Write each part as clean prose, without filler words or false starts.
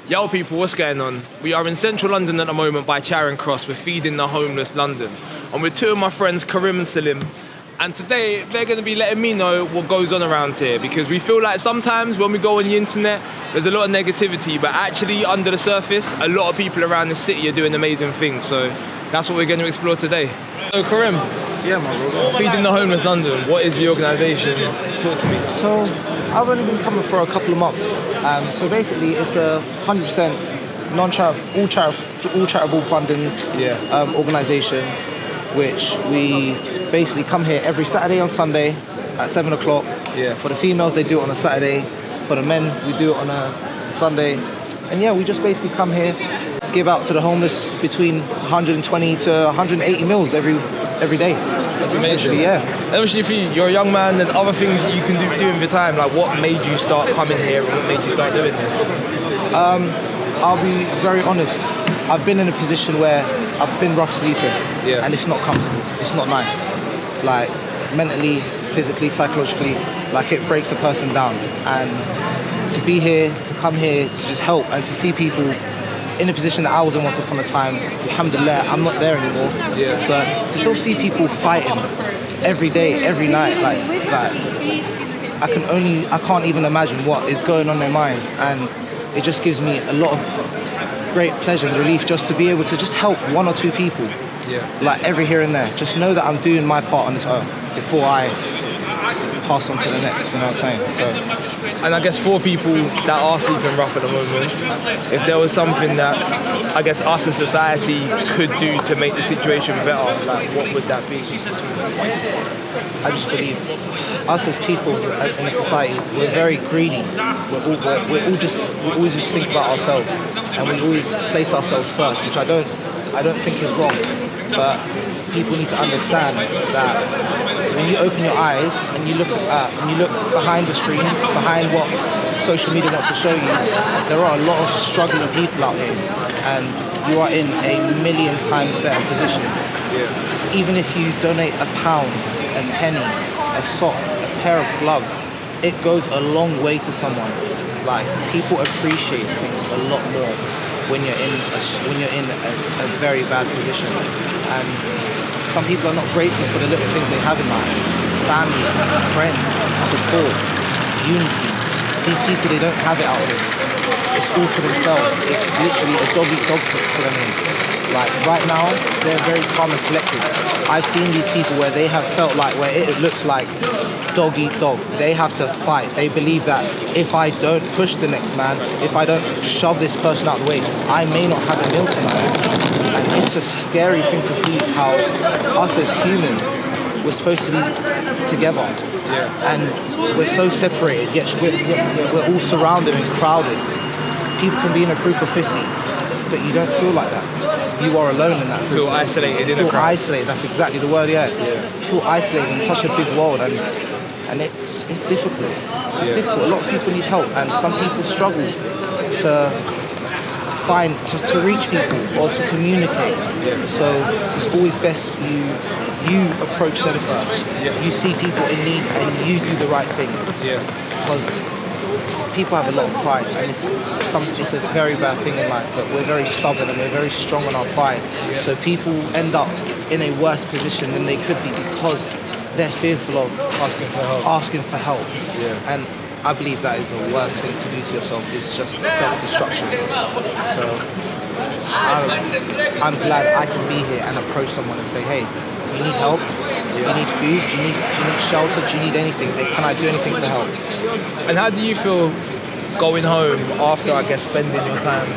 Yo people, what's going on? We are in central London at the moment by Charing Cross. We're feeding the homeless London. And with two of my friends, Karim and Salim. And today, they're going to be letting me know what goes on around here, because we feel like sometimes when we go on the internet, there's a lot of negativity, but actually under the surface, a lot of people around the city are doing amazing things. So that's what we're going to explore today. So Karim, Yeah, my brother. Feeding the Homeless London, what is the organisation? Talk to me. So I've only been coming for a couple of months. So basically, it's a 100% all charitable funding organisation, which we basically come here every Saturday and Sunday at 7 o'clock. Yeah. For the females, they do it on a Saturday. For the men, we do it on a Sunday. And yeah, we just basically come here, give out to the homeless between 120 to 180 meals every day. That's amazing. Literally, yeah. And obviously for you, you're a young man, there's other things that you can do with your time. Like what made you start coming here and what made you start doing this? I'll be very honest. I've been in a position where I've been rough sleeping, and it's not comfortable. It's not nice. Like mentally, physically, psychologically, like it breaks a person down. And to be here, to come here, to just help and to see people in a position that I was in once upon a time, alhamdulillah, I'm not there anymore. Yeah. But to still see people fighting every day, every night, like I can't even imagine what is going on in their minds, and it just gives me a lot of great pleasure and relief just to be able to just help one or two people, like every here and there. Just know that I'm doing my part on this earth before I pass on to the next, you know what I'm saying? So, and I guess for people that are sleeping rough at the moment, if there was something that I guess us as society could do to make the situation better, like what would that be? I just believe us as people in society, we're very greedy. We always just think about ourselves, and we always place ourselves first, which I don't think is wrong. But people need to understand that when you open your eyes and you look behind the screens, behind what social media wants to show you, there are a lot of struggling people out here, and you are in a million times better position. Yeah. Even if you donate a pound, a penny, a sock, a pair of gloves, it goes a long way to someone. Like, people appreciate things a lot more when you're in a very bad position. And some people are not grateful for the little things they have in life. Family, friends, support, unity. These people, they don't have it out here. It's all for themselves. It's literally a dog-eat-dog for them here. Like right now, they're very calm and collected. I've seen these people where they have felt like, where it looks like dog eat dog. They have to fight. They believe that if I don't push the next man, if I don't shove this person out of the way, I may not have a meal tonight. And it's a scary thing to see how us as humans, we're supposed to be together. Yeah. And we're so separated, yet we're all surrounded and crowded. People can be in a group of 50, but you don't feel like that. You are alone in that group. Feel isolated in a Feel crowd. isolated, that's exactly the word, yeah. You feel isolated in such a big world, and it's difficult. It's difficult. A lot of people need help, and some people struggle to reach people or to communicate. So it's always best you approach them first. You see people in need and you do the right thing. Because people have a lot of pride, and it's a very bad thing in life, but we're very stubborn and we're very strong on our pride. So people end up in a worse position than they could be because they're fearful of asking for help. And I believe that is the worst thing to do to yourself, is just self-destruction. So I'm glad I can be here and approach someone and say, hey, you need help? You need food? Do you need shelter? Do you need anything? Can I do anything to help? And how do you feel going home after, I guess, spending your time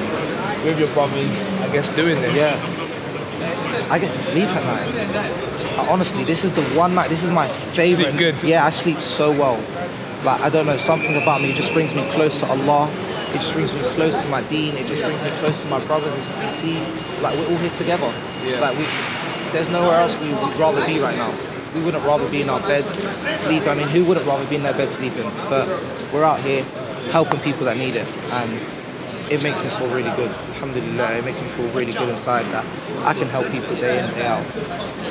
with your brothers, I guess, doing this? Yeah. I get to sleep at night. Honestly, this is the one night, this is my favorite. Sleep good? Yeah, I sleep so well. Like, I don't know, something about me, it just brings me close to Allah. It just brings me close to my deen. It just brings me close to my brothers. As you can see, like, we're all here together. Like, there's nowhere else we would rather be right now. We wouldn't rather be in our beds sleeping. I mean, who wouldn't rather be in their bed sleeping? But we're out here helping people that need it, and it makes me feel really good. Alhamdulillah, it makes me feel really good inside that I can help people day in, day out.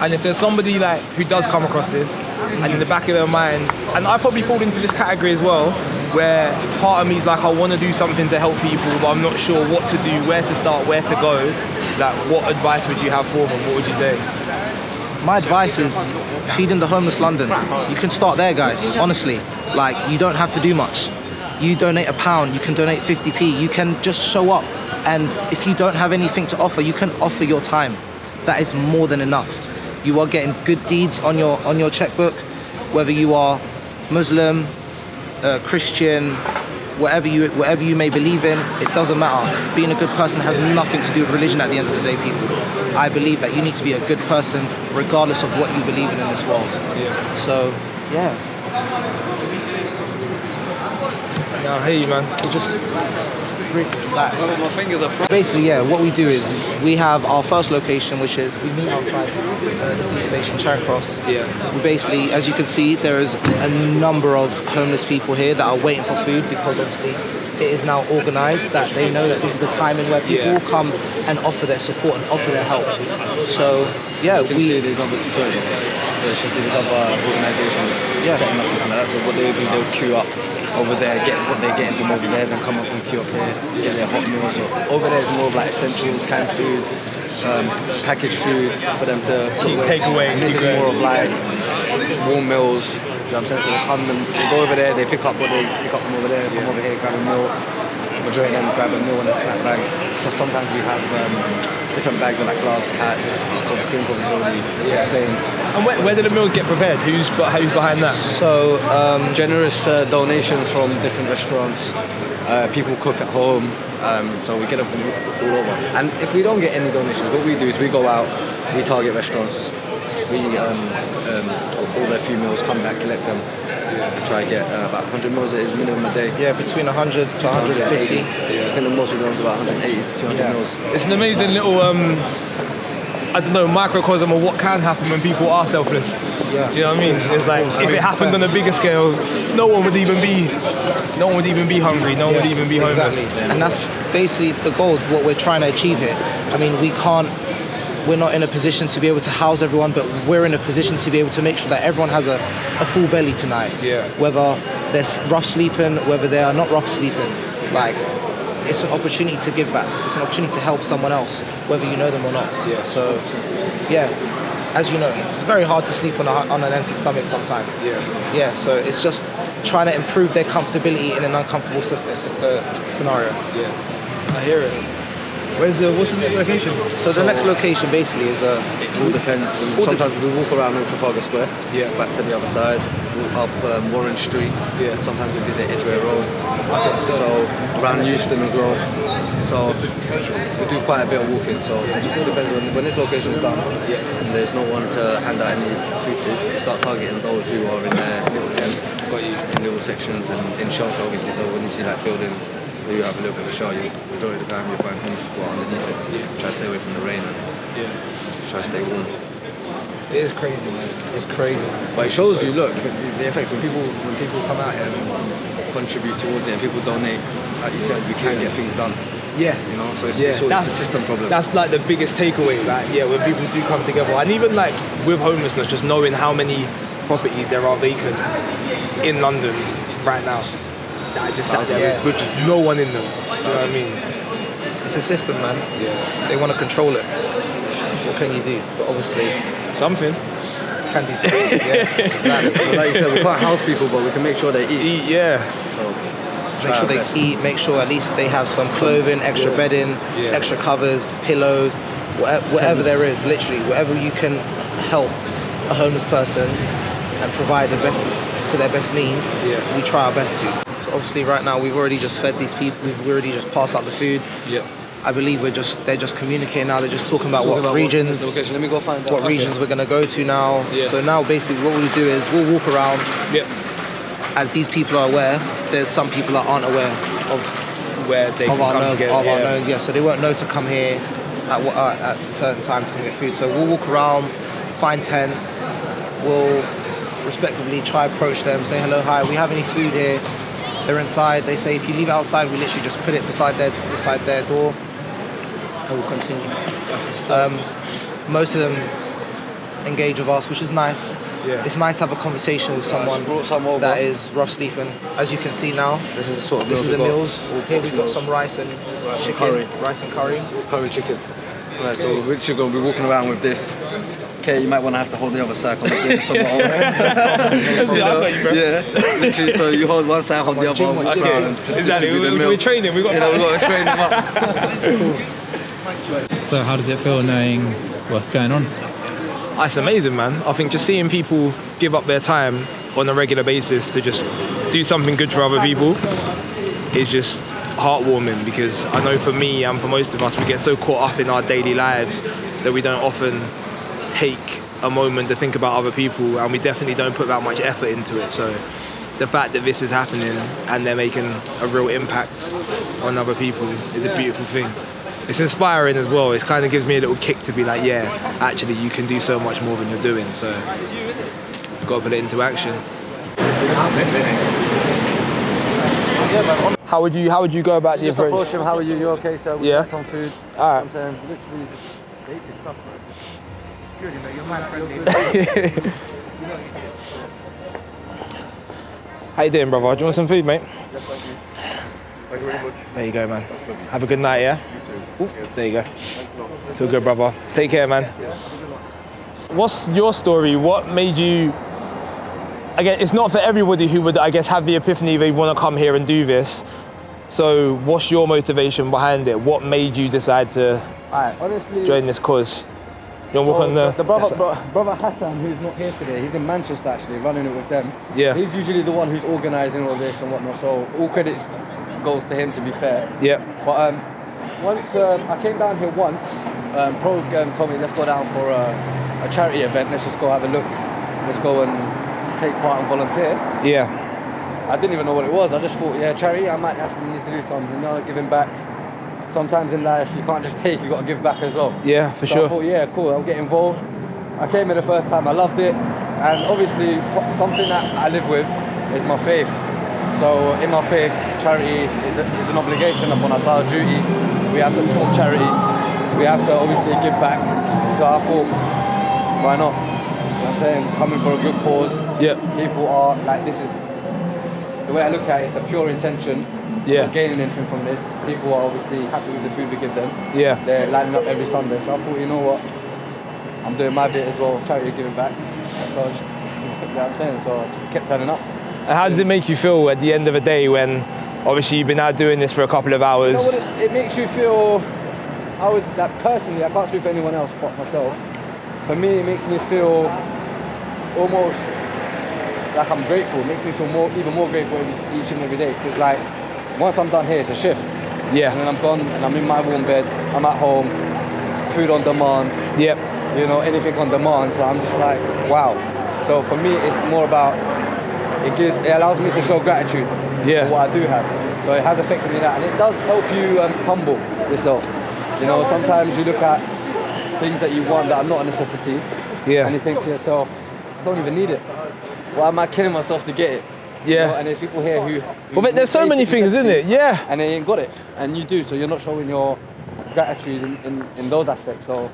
And if there's somebody like who does come across this, and in the back of their mind, and I probably fall into this category as well, where part of me is like, I want to do something to help people, but I'm not sure what to do, where to start, where to go. Like, what advice would you have for them? What would you say? My advice is feeding the homeless London. You can start there, guys, honestly. Like, you don't have to do much. You donate £1, you can donate 50p. You can just show up. And if you don't have anything to offer, you can offer your time. That is more than enough. You are getting good deeds on your checkbook, whether you are Muslim, Christian, whatever you may believe in, it doesn't matter. Being a good person has nothing to do with religion at the end of the day, people. I believe that you need to be a good person regardless of what you believe in this world. Yeah. So, yeah. Yeah, I hear you, man. It just brings that. My fingers are fried. Basically, yeah, what we do is we have our first location, which is we meet outside the police station, Charing Cross. Yeah. We basically, as you can see, there is a number of homeless people here that are waiting for food because obviously it is now organised that they know that this is the timing where people will come and offer their support and offer their help. So, yeah, You can see these other organisations setting up something like that. So what they'll do, they'll queue up over there, get what they're getting from over there, then come up and queue up here, get their hot meals. So over there is more of like essentials, canned food, packaged food for them to take away. And this is more of like warm meals. Do you know what I'm saying? So they come and they go over there, they pick up what they pick up from over there, come over here, grab a meal. Majority of them grab a meal in a snack bag. So sometimes we have different bags of like gloves, hats, cream puffs already explained. And where do the meals get prepared? Who's behind that? So, Generous donations from different restaurants. People cook at home, so we get them from all over. And if we don't get any donations, what we do is we go out, we target restaurants, we order a few meals, come back, collect them, and try to get about 100 meals is minimum a day. yeah, between 100 to 150. I think the most we do is about 180 to 200 meals. It's an amazing little, I don't know, microcosm of what can happen when people are selfless. Yeah. Do you know what I mean? It's like, if it happened on a bigger scale, no one would even be hungry, no one would even be homeless. Exactly. And that's basically the goal, what we're trying to achieve here. I mean, we're not in a position to be able to house everyone, but we're in a position to be able to make sure that everyone has a full belly tonight. Yeah. Whether they're rough sleeping, whether they are not rough sleeping. Like, it's an opportunity to give back. It's an opportunity to help someone else, whether you know them or not. Yeah. So, yeah, as you know, it's very hard to sleep on an empty stomach sometimes. Yeah. Yeah, so it's just trying to improve their comfortability in an uncomfortable scenario. Yeah. I hear it. What's the next location? So the next location basically is It all depends. Sometimes we walk around Trafalgar Square, back to the other side, walk up Warren Street. Yeah. Sometimes we visit Edgware Road. So around Euston as well. So we do quite a bit of walking. So it just all depends when this location is done. And there's no one to hand out any food to. We start targeting those who are in their little tents, in little sections and in shelter obviously. So when you see like buildings where you have a little bit of a shelter, majority of the time you'll find homeless people underneath it. Try to stay away from the rain and try to stay warm. It is crazy, man. It's crazy. But it shows you, look, the effect when people come out here and contribute towards it and people donate, like you said, we can get things done. Yeah. You know, so it's a system problem. That's like the biggest takeaway, like, when people do come together. And even like with homelessness, just knowing how many properties there are vacant in London right now. That just sat there with just no one in them. You know what I mean? it's a system, man. Yeah. They want to control it. What can you do? But obviously, Something. can do something. Yeah, exactly. Like you said, we can't house people, but we can make sure they eat. Yeah. So Make sure they eat, make sure at least they have some clothing, extra bedding, extra covers, pillows, whatever there is, literally, whatever you can help a homeless person and provide the best to their best means, we try our best to. So obviously right now we've already just fed these people, we've already just passed out the food. Yeah. I believe they're just communicating now, they're just talking about what regions, location. Let me go find out. what regions we're gonna go to now. Yeah. So now basically what we'll do is we'll walk around. Yeah. As these people are aware, there's some people that aren't aware of Where they can come together. our knowns, so they won't know to come here at a certain time to come get food. So we'll walk around, find tents, we'll respectively try approach them, say hello, hi, we have any food here? They're inside, they say if you leave it outside, we literally just put it beside their door and we'll continue. Most of them engage with us, which is nice. Yeah. It's nice to have a conversation with someone brought some over. that is rough sleeping. As you can see now, This is the sort of this is the meals. All Here we've got meals. some rice and chicken. curry. Rice and curry. Curry chicken. Right, so we're literally going to be walking around with this. Okay, you might want to have to hold the other side. I'm doing this on my own. Yeah, literally. So you hold one side, hold the other. Okay. Exactly. We're training. We've got to train them up. So how does it feel knowing what's going on? It's amazing, man. I think just seeing people give up their time on a regular basis to just do something good for other people is just heartwarming, because I know for me and for most of us, we get so caught up in our daily lives that we don't often take a moment to think about other people, and we definitely don't put that much effort into it. So the fact that this is happening and they're making a real impact on other people is a beautiful thing. It's inspiring as well. It kind of gives me a little kick to be like, yeah, actually you can do so much more than you're doing, so you've got to put it into action. How would you go about the Just approach? approach him. How are you? You okay, sir? We Yeah. got some food. All right. I'm saying literally just basic stuff, bro. How you doing, brother? Do you want some food, mate? Yes, thank you. Thank you very much. There you go, man. That's good. Have a good night, yeah? You too. Ooh, there you go. It's all good, brother. Take care, man. What's your story? What made you... Again, it's not for everybody who would, I guess, have the epiphany they want to come here and do this. So what's your motivation behind it? What made you decide to Alright, honestly, join this cause? You want to walk on the the... brother Hassan, who's not here today, he's in Manchester actually, running it with them. Yeah. He's usually the one who's organising all this and whatnot, so all credit goes to him, to be fair. Yeah. But once I came down here once, Pro told me let's go down for a charity event. Let's just go have a look. Let's go and take part and volunteer. Yeah. I didn't even know what it was. I just thought, yeah, charity. I might have to need to do something. You know, giving back. Sometimes in life you can't just take. You got to give back as well. Yeah, for So sure. I thought, yeah, cool. I'll get involved. I came here the first time. I loved it, and obviously something that I live with is my faith. So in my faith, charity is an obligation upon us, our duty. We have to perform charity, so we have to obviously give back. So I thought, why not? You know what I'm saying? Coming for a good cause. Yeah. People are like, this is, the way I look at it, it's a pure intention. Yeah. We're not gaining anything from this. People are obviously happy with the food we give them. Yeah. They're lining up every Sunday. So I thought, you know what? I'm doing my bit as well, charity giving back. So I just, you know what I'm saying? So I just kept turning up. And how does it make you feel at the end of the day when obviously you've been out doing this for a couple of hours? You know what it makes you feel, personally, I can't speak for anyone else but myself. For me, it makes me feel almost like I'm grateful. It makes me feel even more grateful each and every day. Because like, once I'm done here, it's a shift. Yeah. And then I'm gone and I'm in my warm bed, I'm at home, food on demand. Yep. You know, anything on demand. So I'm just like, wow. So for me, it's more about, it allows me to show gratitude for what I do have. So it has affected me that, and it does help you humble yourself. You know, sometimes you look at things that you want that are not a necessity, and you think to yourself, I don't even need it. Why am I killing myself to get it? Yeah. You know, and there's people here who Well, there's so many things, isn't it? Yeah. And they ain't got it, and you do. So you're not showing your gratitude in those aspects. So,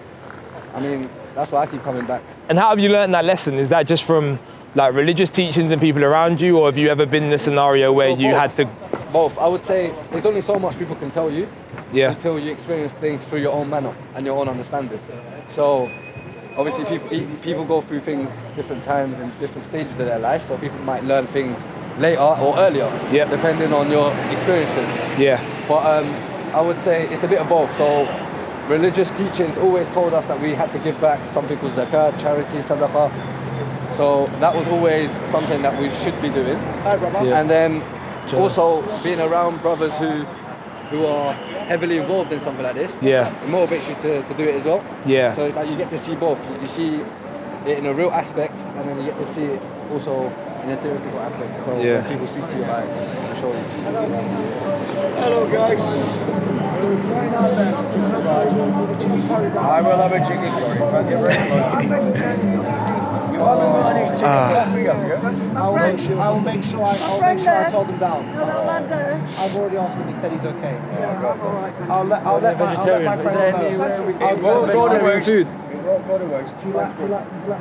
I mean, that's why I keep coming back. And how have you learned that lesson? Is that just from like religious teachings and people around you, or have you ever been in a scenario where you both. had to... Both. I would say there's only so much people can tell you until you experience things through your own manner and your own understanding. So obviously people go through things different times and different stages of their life, so people might learn things later or earlier, depending on your experiences. Yeah. But I would say it's a bit of both. So religious teachings always told us that we had to give back something called zakat, charity, sadaqah. So that was always something that we should be doing. Hi, brother. And then also being around brothers who are heavily involved in something like this, it motivates you to do it as well. Yeah. So it's like you get to see both. You see it in a real aspect, and then you get to see it also in a theoretical aspect. So when people speak to you, like, I'm sure you. Hello, guys. I will have a chicken curry. Thank you very much. You haven't got any chicken coffee, have you? I'll make sure I told him down. I've already asked him. He said he's okay. I'll let my friends know. I'll go to waste. Food. Do you like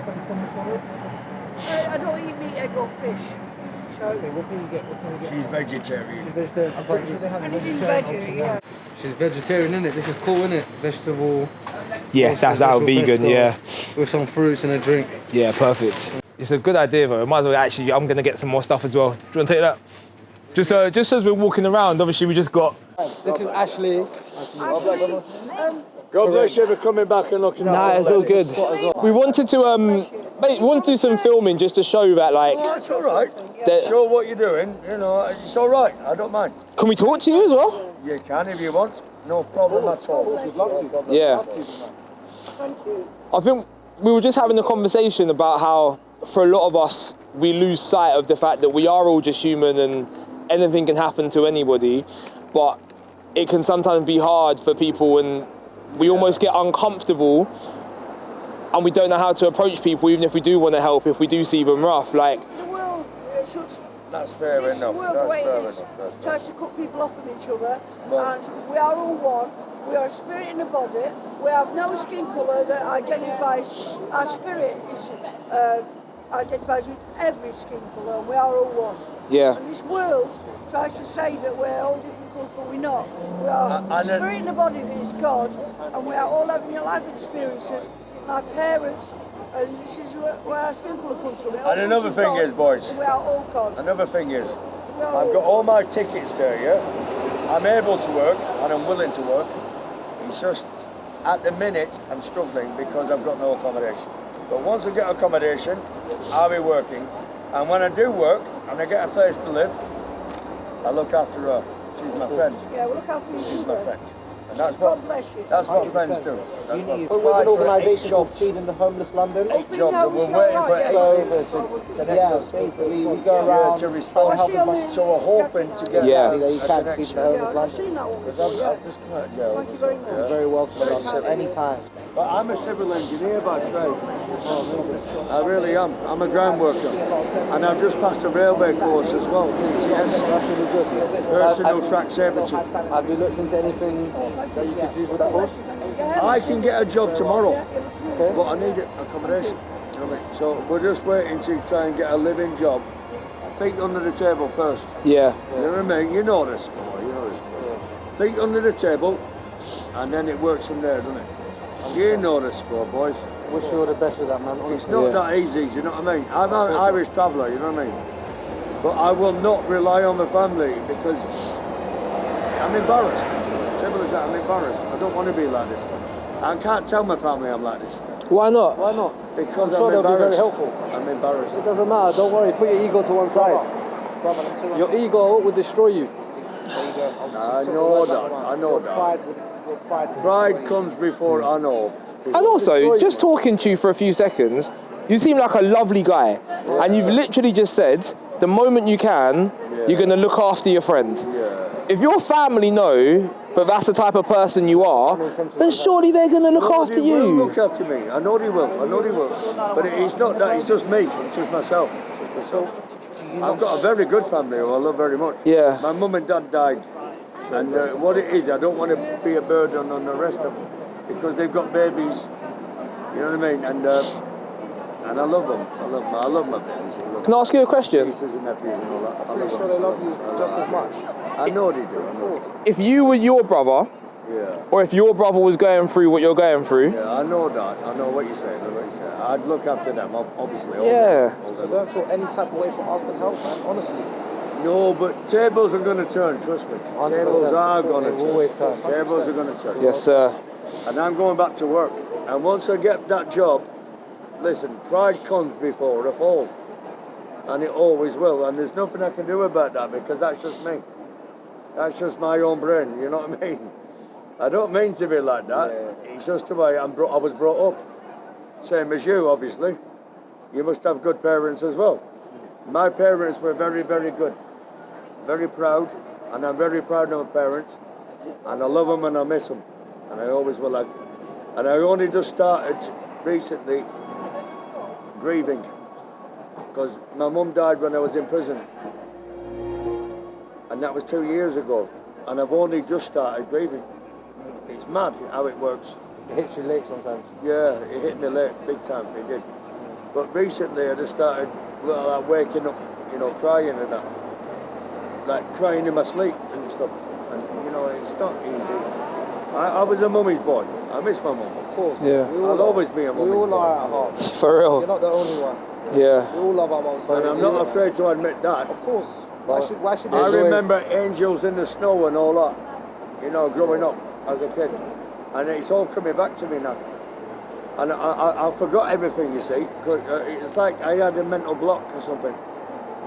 something from McDonald's? I don't eat meat, egg or fish. So Okay, what can you get? What can we get? She's vegetarian. She's vegetarian. I'm pretty sure they have a anything vegetarian veggie, option yeah. now. She's vegetarian, innit? This is cool, innit? Vegetable. Yeah, that's our vegan, pesto yeah. With some fruits and a drink. Yeah, perfect. It's a good idea though. Might as well actually, I'm gonna get some more stuff as well. Do you want to take that? Just as we're walking around, obviously we just got. This is Ashley. Actually, God bless you for coming back and looking after Nah, it's all good. We wanted to mate, we want to do some filming just to show that like. Oh, that's all right. that- Show what you're doing, you know, it's all right. I don't mind. Can we talk to you as well? You can if you want. No problem at all. Yeah. thank you. I think we were just having a conversation about how, for a lot of us, we lose sight of the fact that we are all just human and anything can happen to anybody, but it can sometimes be hard for people and we almost get uncomfortable and we don't know how to approach people even if we do want to help, if we do see them rough. Like, The world, That's fair this enough. world, the That's way fair it is, enough. That's fair. tries to cut people off from each other, Well- and we are all one. We are a spirit in a body. We have no skin colour that identifies, our spirit is, identifies with every skin colour, and we are all one. yeah. And this world tries to say that we're all different colours, but we're not. We are And then- spirit in the body that is God, and we are all having your life experiences. And our parents, and this is where our skin colour comes from. It all And comes another from thing God, is, boys, and we are all God. Another thing is, We are I've got all my tickets there, yeah? I'm able to work and I'm willing to work. It's just, at the minute, I'm struggling because I've got no accommodation. But once I get accommodation, I'll be working. And when I do work and I get a place to live, I look after her. She's my friend. Yeah, well, look how for you. She's my friend. And that's what, God bless you. that's what friends do. That's You what need, friends we're an do. organisation called Jobs. Feeding the Homeless London. Oh, Jobs and we're waiting for yeah. Yeah, basically we go Yeah, around to trying to respond. help as much So we're hoping to get Yeah. as that you a can connection. feed the homeless Yeah, I've London. seen that one Because before, yeah. I've just come out of jail. Thank you very much. You're very welcome at any time. But I'm a civil engineer by trade. I really am. I'm a ground worker. And I've just passed a railway course as well. That's really good. Personal track safety. Have you looked into anything that you could use with that course? I can get a job tomorrow, but I need accommodation. You know what I mean? So we're just waiting to try and get a living job. Feet under the table first. Yeah. You know what I mean? You know the score. You know the score. Feet under the table, and then it works from there, doesn't it? You know the score, boys. Wish you all the best with that, man. It's Honestly. not Yeah. that easy, do you know what I mean? I'm an Irish traveller, you know what I mean? But I will not rely on the family because I'm embarrassed. Simple as that, I'm embarrassed. I don't want to be like this. I can't tell my family I'm like this Why not? Why not? because I'm sure I'm they'll be very embarrassed. helpful. I'm embarrassed. It doesn't matter. Don't worry. Put your ego to one side. Brother, until Your ego will destroy you. there you go. I know that. I know that. Your pride. Pride comes before I know. And also, just talking to you for a few seconds, you seem like a lovely guy. And you've literally just said, the moment you can, you're going to look after your friend. If your family know that that's the type of person you are, then surely they're going to look after They will you. look after me. I know they will. I know they will. But it's not that. It's just me. It's just myself. It's just myself. I've got a very good family who I love very much. Yeah. My mum and dad died. And what it is, I don't want to be a burden on the rest of them because they've got babies. You know what I mean? And I love them. I love my babies. I love Can I ask you a question? nieces and nephews and all that. I I'm love sure them. they love you just as much. I know they do. I know. If you were your brother, Yeah. or if your brother was going through what you're going through, Yeah, I know that. I know what you're saying. I know what you're saying. I'd look after them, obviously. all Yeah. day, all So day. don't feel any type of way for asking help, man. Honestly. No, but tables are going to turn, trust me. 100%. Tables are going to They turn. always turn. Tables are going to turn. yes, sir. And I'm going back to work. And once I get that job, listen, pride comes before a fall. And it always will. And there's nothing I can do about that because that's just me. That's just my own brain, you know what I mean? I don't mean to be like that. It's just the way I was brought up. Same as you, obviously. You must have good parents as well. My parents were very, very good. Very proud. And I'm very proud of my parents. And I love them and I miss them. And I always will. And I only just started recently grieving. Because my mum died when I was in prison. And that was 2 years ago. And I've only just started grieving. It's mad how it works. It hits you late sometimes. Yeah, it hit me late, big time, it did. But recently I just started like waking up, you know, crying and that. Like crying in my sleep and stuff. And you know, it's not easy. I was a mummy's boy. I miss my mum. Of course. Yeah. I'll always be a mummy's boy. We all are at heart. For You're real. not the only one. Yeah. We all love our moms. And I'm not afraid to admit that. Of course. Why should I remember angels in the snow and all that, you know, growing up as a kid. And it's all coming back to me now. And I forgot everything, you see. 'Cause, it's like I had a mental block or something.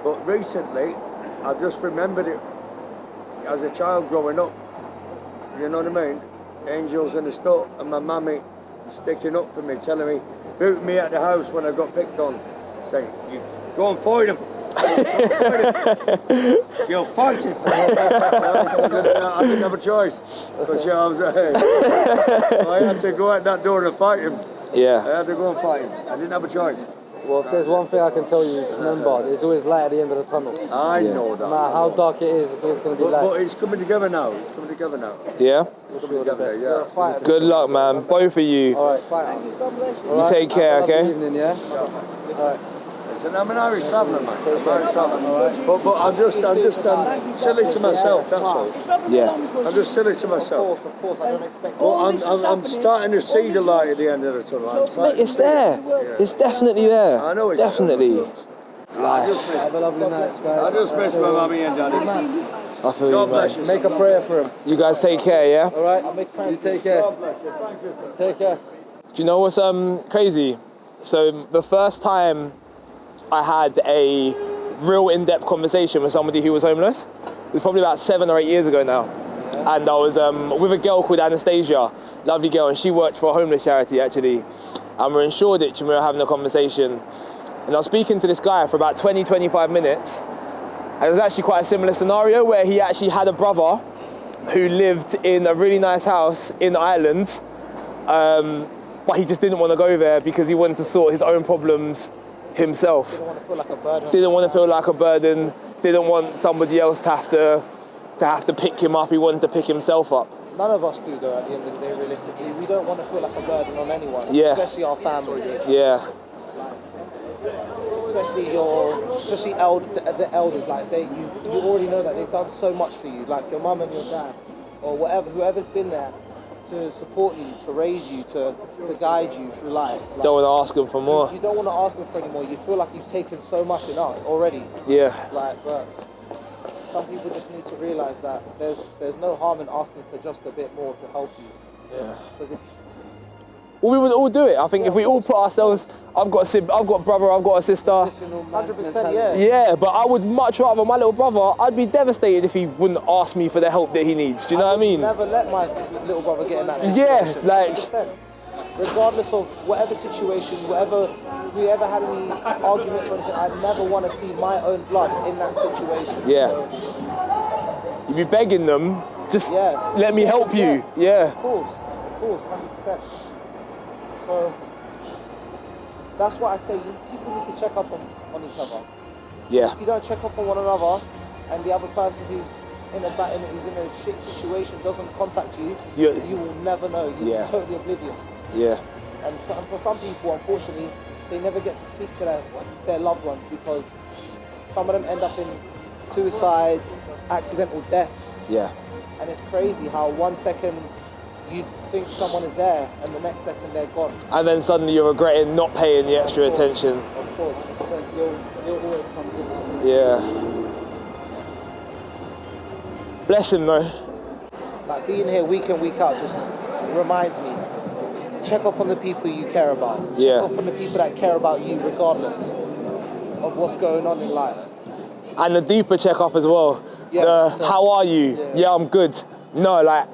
But recently, I just remembered it as a child growing up. You know what I mean? Angels in the snow and my mammy sticking up for me, telling me, booting me at the house when I got picked on, saying, you go and fight him. You'll fight him. I didn't have a choice. Because I was I had to go out that door and fight him. Yeah. I had to go and fight him. I didn't have a choice. Well, if there's one thing I can tell you, just remember, there's always light at the end of the tunnel. I know that. No matter how dark it is, it's always going to be light. But it's coming together now. It's coming together now. Yeah. It's coming together, yeah. Good luck, man. Both of you. Alright, fight. You take care, Have a okay? lovely evening, yeah? Alright. Listen, I'm an Irish traveller, man. I'm an Irish traveller. But I'm just silly to myself, that's all. Yeah. I'm just silly to myself. Of course, I don't expect But I'm starting to see the light at the end of the tunnel. I'm starting Mate, it's there. It's definitely there. I know it's Definitely. Have a lovely night, guys. I just miss my mummy and daddy. I feel you, God man. bless you. Make a prayer for him. You guys take care, yeah? Alright? You take care. God bless you. Thank you. Take care. Do you know what's crazy? So the first time I had a real in-depth conversation with somebody who was homeless, it was probably about 7 or 8 years ago now. Yeah. And I was with a girl called Anastasia, lovely girl, and she worked for a homeless charity actually. And we're in Shoreditch and we were having a conversation. And I was speaking to this guy for about 20, 25 minutes. And it was actually quite a similar scenario where he actually had a brother who lived in a really nice house in Ireland, but he just didn't want to go there because he wanted to sort his own problems himself. Didn't want to feel like a burden. Didn't want to feel like a burden. Didn't want somebody else to have to pick him up. He wanted to pick himself up. None of us do though at the end of the day, realistically. We don't want to feel like a burden on anyone, Yeah. especially our family. Yeah. Especially the elders, like you already know that they've done so much for you, like your mum and your dad, or whatever, whoever's been there to support you, to raise you, to guide you through life. Like, Don't want to ask him for more. You don't want to ask them for any more. You feel like you've taken so much enough already. Yeah. Like, but some people just need to realise that there's no harm in asking for just a bit more to help you. Yeah. Because if Well, we would all do it. I think if we all put ourselves, I've got a brother, I've got a sister. 100%, yeah. Yeah, but I would much rather my little brother, I'd be devastated if he wouldn't ask me for the help that he needs. Do you know what I mean? Never let my little brother get in that situation. Yeah, like 100%. Regardless of whatever situation, if we ever had any arguments or anything, I'd never want to see my own blood in that situation. Yeah. So, you'd be begging them, just Yeah. let me help you. Yeah. of course, 100%. So that's why I say people need to check up on each other. Yeah. If you don't check up on one another, and the other person who's in a shit situation doesn't contact you, Yeah. you will never know. You'll Yeah. be totally oblivious. Yeah. And for some people, unfortunately, they never get to speak to their loved ones because some of them end up in suicides, accidental deaths. Yeah. And it's crazy how 1 second you think someone is there and the next second they're gone. And then suddenly you're regretting not paying the extra attention. Of course, because you'll always come in. Yeah. Bless him though. Like being here week in, week out just reminds me, check up on the people you care about. Yeah. Check up on the people that care about you regardless of what's going on in life. And the deeper checkup as well. Yeah, how are you? Yeah, I'm good. No, like,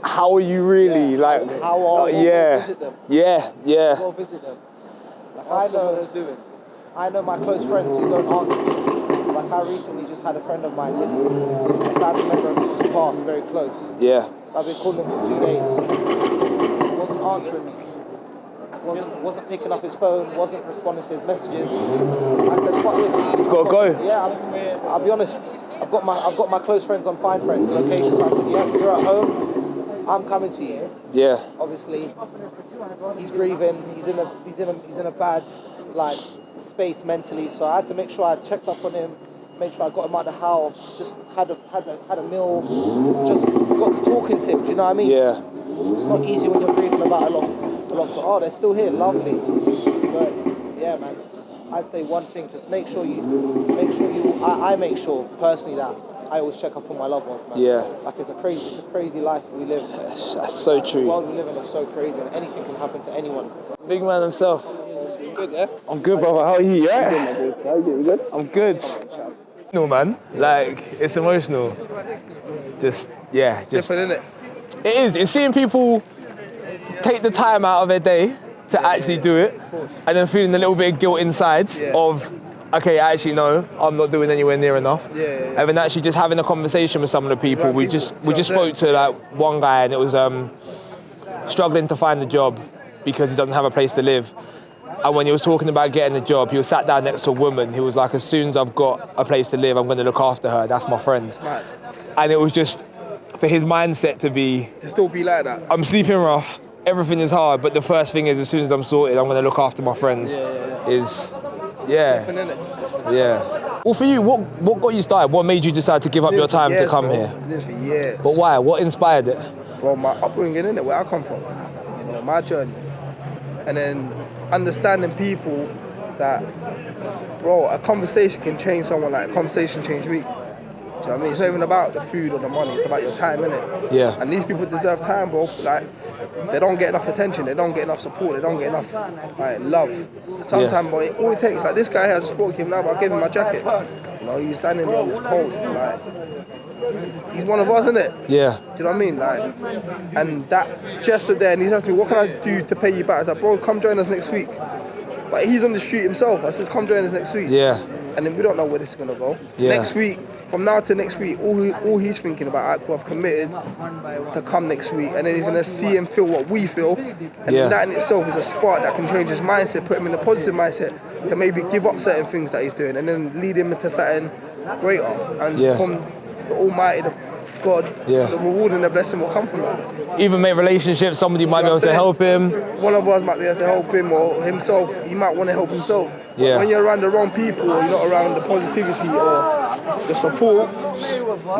how are you really? Yeah, Like, how are you? yeah. Visit them. Yeah, yeah. Go visit them. Like I know my close friends who don't answer me. Like I recently just had a friend of mine, a family member of his just passed, very close. Yeah. I've been calling him for 2 days. He wasn't answering me. Wasn't picking up his phone, wasn't responding to his messages. I said, fuck this. You've got to go. Yeah, I'll be honest. I've got my close friends on Find Friends locations. I said, yeah, you're at home. I'm coming to you. Yeah. Obviously, he's grieving. He's in a bad like space mentally, so I had to make sure I checked up on him, made sure I got him out of the house, just had a meal, just got to talking to him. Do you know what I mean? Yeah. It's not easy when you're grieving about a loss. So, oh, they're still here, lovely. But yeah, man, I'd say one thing: just make sure you. I make sure personally that I always check up on my loved ones, man. Yeah. Like it's a crazy life we live. That's so The true. world we live in is so crazy, and anything can happen to anyone. Big man himself. Good, yeah. I'm good, brother. How are you? You alright? You good? I'm good. No, man. Like, it's emotional. Just. Different, innit? It is. It's seeing people take the time out of their day to actually do it, and then feeling a little bit of guilt inside of, okay, actually no, I'm not doing anywhere near enough. And then actually just having a conversation with some of the people. We just spoke to like one guy, and it was struggling to find a job because he doesn't have a place to live. And when he was talking about getting a job, he was sat down next to a woman. He was like, as soon as I've got a place to live, I'm going to look after her. That's my friend. And it was just for his mindset to still be like that. I'm sleeping rough, everything is hard, but the first thing is, as soon as I'm sorted, I'm going to look after my friends. Yeah. Well, for you, what got you started? What made you decide to give up your time to come here? Literally, years. But why? What inspired it? Bro, my upbringing, innit, where I come from, you know, my journey. And then understanding people that, bro, a conversation can change someone like a conversation changed me. Do you know what I mean? It's not even about the food or the money, it's about your time, innit? Yeah. And these people deserve time, bro. Like, they don't get enough attention, they don't get enough support, they don't get enough, like, love. Sometimes, bro, all it takes, like, this guy here, I just spoke to him now, but I gave him my jacket. You know, he was standing there, it was cold, like, he's one of us, innit? Yeah. Do you know what I mean? Like, and that gesture there, and he's asking me, what can I do to pay you back? I was like, bro, come join us next week. But he's on the street himself. I says, come join us next week. Yeah. And then we don't know where this is gonna go. Yeah. Next week, from now to next week, all he's thinking about, alright, cool, I've committed to come next week, and then he's gonna see and feel what we feel, and that in itself is a spark that can change his mindset, put him in a positive mindset to maybe give up certain things that he's doing, and then lead him into something greater. And from the Almighty, the God, the reward and the blessing will come from that. Even make relationships, somebody might be able to help him. One of us might be able to help him, or himself, he might want to help himself. Yeah. When you're around the wrong people, or you're not around the positivity or the support,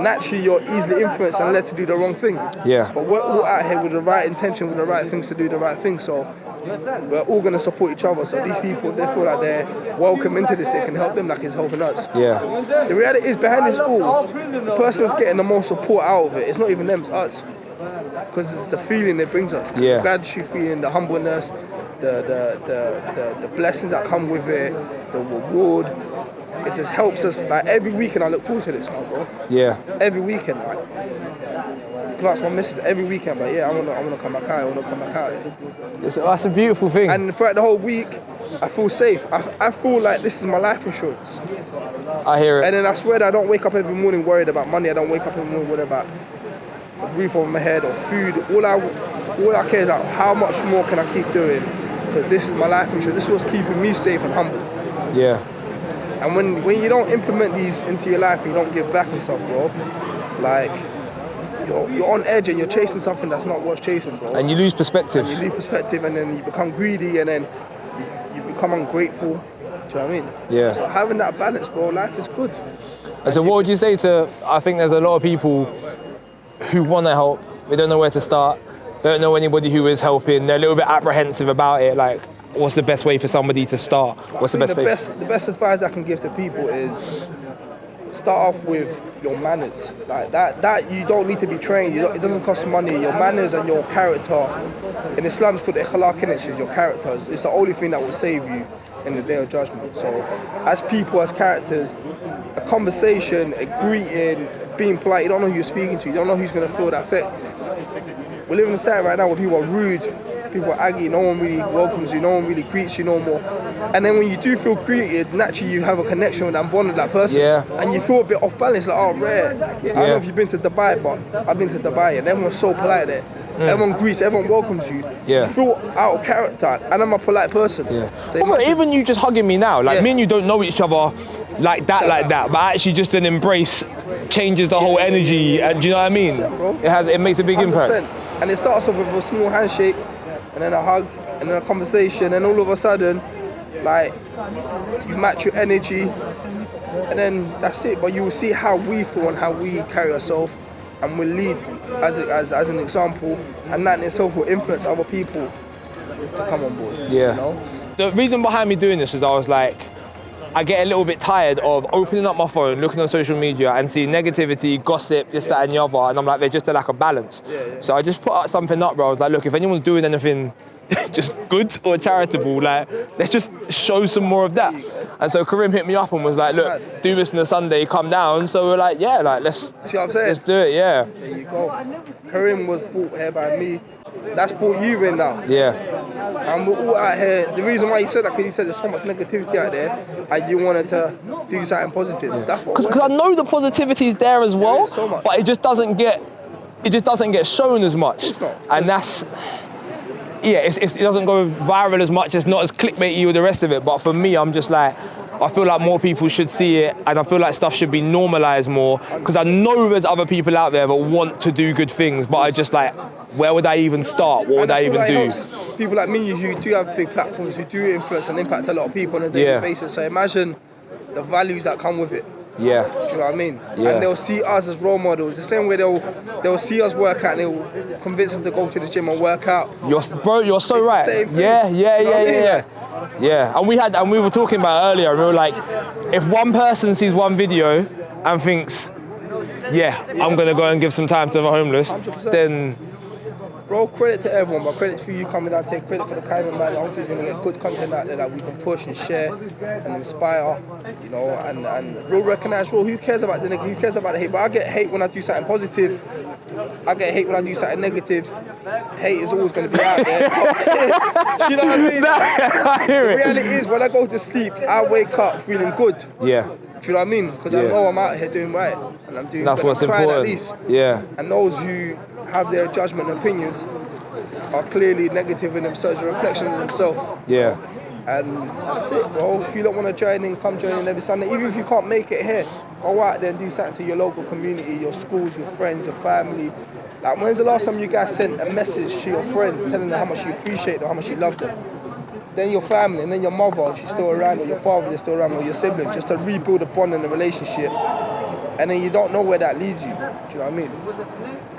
naturally you're easily influenced and led to do the wrong thing. Yeah. But we're all out here with the right intention, with the right things to do the right thing, so we're all going to support each other. So these people, they feel like they're welcome into this, it can help them like it's helping us. Yeah. The reality is, behind this all, the person that's getting the most support out of it, it's not even them, it's us. Because it's the feeling it brings us, the gratitude feeling, the humbleness, the blessings that come with it, the reward. It just helps us. Like, every weekend I look forward to this now, bro. Yeah. Every weekend, like, plus my missus every weekend, but yeah, I wanna come back out. That's a beautiful thing. And throughout the whole week, I feel safe. I feel like this is my life insurance. I hear it. And then I swear that I don't wake up every morning worried about money. I don't wake up every morning worried about a roof over my head or food. All I care is about how much more can I keep doing, because this is my life insurance. This is what's keeping me safe and humble. Yeah. And when you don't implement these into your life and you don't give back and stuff, bro, like, you're on edge and you're chasing something that's not worth chasing, bro. And you lose perspective. And you lose perspective, and then you become greedy, and then you become ungrateful. Do you know what I mean? Yeah. So having that balance, bro, life is good. And so what would you say to, I think there's a lot of people who want to help, they don't know where to start, they don't know anybody who is helping, they're a little bit apprehensive about it, like, what's the best way for somebody to start? What's the best way? The best advice I can give to people is start off with your manners. Like that you don't need to be trained. It doesn't cost money. Your manners and your character. In Islam, it's called ikhlaq, which is your character. It's the only thing that will save you in the day of judgment. So, as people, as characters, a conversation, a greeting, being polite. You don't know who you're speaking to. You don't know who's going to feel that effect. We live in a society right now where people are rude. People are aggy, no one really welcomes you, no one really greets you no more. And then when you do feel greeted, naturally you have a connection with that bond with that person. Yeah. And you feel a bit off balance, like, oh, rare. I don't know if you've been to Dubai, but I've been to Dubai and everyone's so polite there. Everyone greets, everyone welcomes you. Yeah. You feel out of character, and I'm a polite person. Yeah. So Well, even you just hugging me now, like, me and you don't know each other like that, but actually just an embrace changes the whole energy, and do you know what I mean? It makes a big 100%. impact. And it starts off with a small handshake, and then a hug, and then a conversation, and all of a sudden, Like, you match your energy, and then that's it. But you will see how we feel and how we carry ourselves, and we lead as an example, and that in itself will influence other people to come on board. Yeah. You know? The reason behind me doing this was I was like, I get a little bit tired of opening up my phone, looking on social media and seeing negativity, gossip, this, that and the other, and I'm like, there's just a lack of balance. So I just put up something up where I was like, look, if anyone's doing anything just good or charitable, like, let's just show some more of that. And so Karim hit me up and was like, look, do this on a Sunday, come down. So we're like, yeah, like, let's, See what I'm saying? let's do it, yeah. There you go. Karim was brought here by me. That's brought you in now. Yeah, And we're all out here. The reason why you said that, because you said there's so much negativity out there, and you wanted to do something positive. That's what. because I know the positivity is there as well, There is so much. but it just doesn't get shown as much. It's not. And that's, yeah, it doesn't go viral as much. It's not as clickbaity with the rest of it. But for me, I'm just like, I feel like more people should see it, and I feel like stuff should be normalised more, because I know there's other people out there that want to do good things, but I just like, where would I even start? What would I even do? People like me who do have big platforms, who do influence and impact a lot of people on a daily basis. So imagine the values that come with it. Yeah. Do you know what I mean? Yeah. And they'll see us as role models. The same way they'll see us work out and they'll convince them to go to the gym and work out. You're so It's right. the same thing. Yeah, You know what I mean? Yeah. And we were talking about earlier, and we were like, if one person sees one video and thinks, I'm gonna go and give some time to the homeless, 100%. then Bro, credit to everyone, but credit for you coming out, take credit for the Kaizen man. Hopefully he's going to get good content out there that we can push and share and inspire, you know, and real recognize, who cares about the negative, who cares about the hate? But I get hate when I do something positive, I get hate when I do something negative. Hate is always going to be out there. Do you know what I mean? I hear The it. reality is, when I go to sleep, I wake up feeling good. Yeah, Do you know what I mean? Because I know I'm out here doing right, and I'm doing that's good. what's I'm trying important. at least. Yeah, And those who have their judgment and opinions are clearly negative in themselves, a reflection of themselves. yeah, And that's it, bro. If you don't want to join in, come join in every Sunday. Even if you can't make it here, go out there and do something to your local community, your schools, your friends, your family. Like, when's the last time you guys sent a message to your friends telling them how much you appreciate them, how much you love them? Then your family, and then your mother, if she's still around, or your father, if they're still around, or your sibling, just to rebuild a bond and a relationship. And then you don't know where that leads you. Do you know what I mean?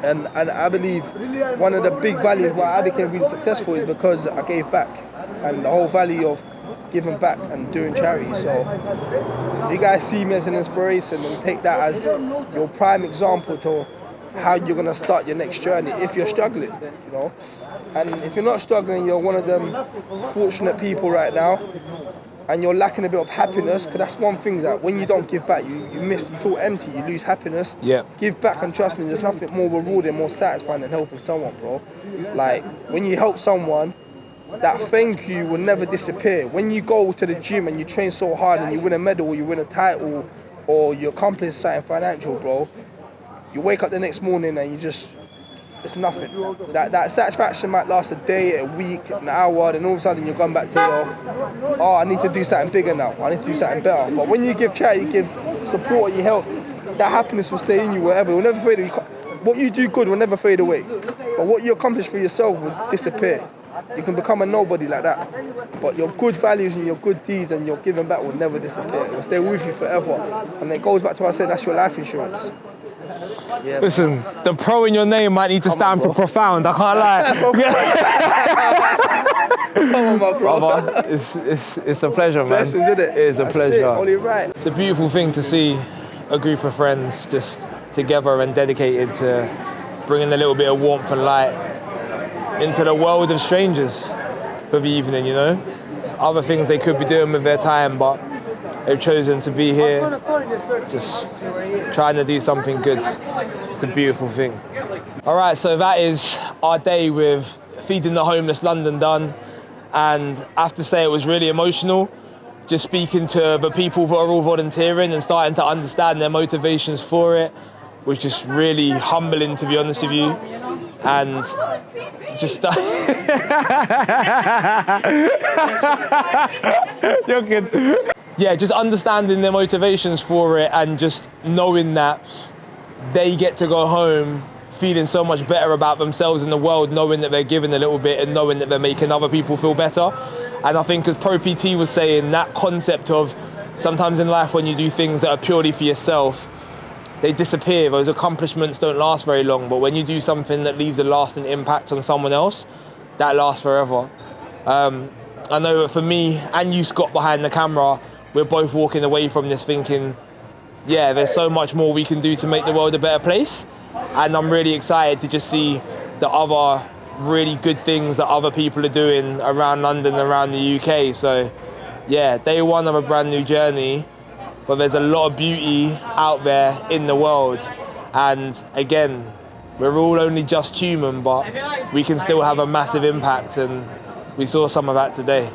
And I believe one of the big values why I became really successful is because I gave back. And the whole value of giving back and doing charity. So if you guys see me as an inspiration, and take that as your prime example to how you're gonna start your next journey if you're struggling, you know. And if you're not struggling, you're one of them fortunate people right now, and you're lacking a bit of happiness, because that's one thing that when you don't give back, you miss, you feel empty, you lose happiness. Yeah. Give back, and trust me, there's nothing more rewarding, more satisfying than helping someone, bro. Like, when you help someone, that thank you will never disappear. When you go to the gym and you train so hard and you win a medal, or you win a title, or you accomplish something financial, bro, you wake up the next morning and you just, it's nothing. That satisfaction might last a day, a week, an hour, then all of a sudden you're going back to your, I need to do something bigger now. I need to do something better. But when you give charity, you give support, you help, that happiness will stay in you wherever. It will never fade away. What you do good will never fade away. But what you accomplish for yourself will disappear. You can become a nobody like that. But your good values and your good deeds and your giving back will never disappear. It will stay with you forever. And it goes back to what I said, that's your life insurance. Yeah. Listen, the pro in your name might need to stand for profound. I can't lie. Come on, my bro. Brother, it's a pleasure, man. Blessings, isn't it? It is a That's pleasure. it, only right. It's a beautiful thing to see a group of friends just together and dedicated to bringing a little bit of warmth and light into the world of strangers for the evening, you know? Other things they could be doing with their time, but they've chosen to be here, just trying to do something good. It's a beautiful thing. All right, so that is our day with Feeding the Homeless London done. And I have to say it was really emotional, just speaking to the people that are all volunteering and starting to understand their motivations for it was just really humbling, to be honest with you. And just you're good. Yeah, just understanding their motivations for it and just knowing that they get to go home feeling so much better about themselves in the world, knowing that they're giving a little bit and knowing that they're making other people feel better. And I think, as Pro PT was saying, that concept of sometimes in life when you do things that are purely for yourself, they disappear. Those accomplishments don't last very long. But when you do something that leaves a lasting impact on someone else, that lasts forever. I know that for me and you, Scott, behind the camera, we're both walking away from this thinking, yeah, there's so much more we can do to make the world a better place. And I'm really excited to just see the other really good things that other people are doing around London, around the UK. So yeah, day one of a brand new journey, but there's a lot of beauty out there in the world. And again, we're all only just human, but we can still have a massive impact, and we saw some of that today.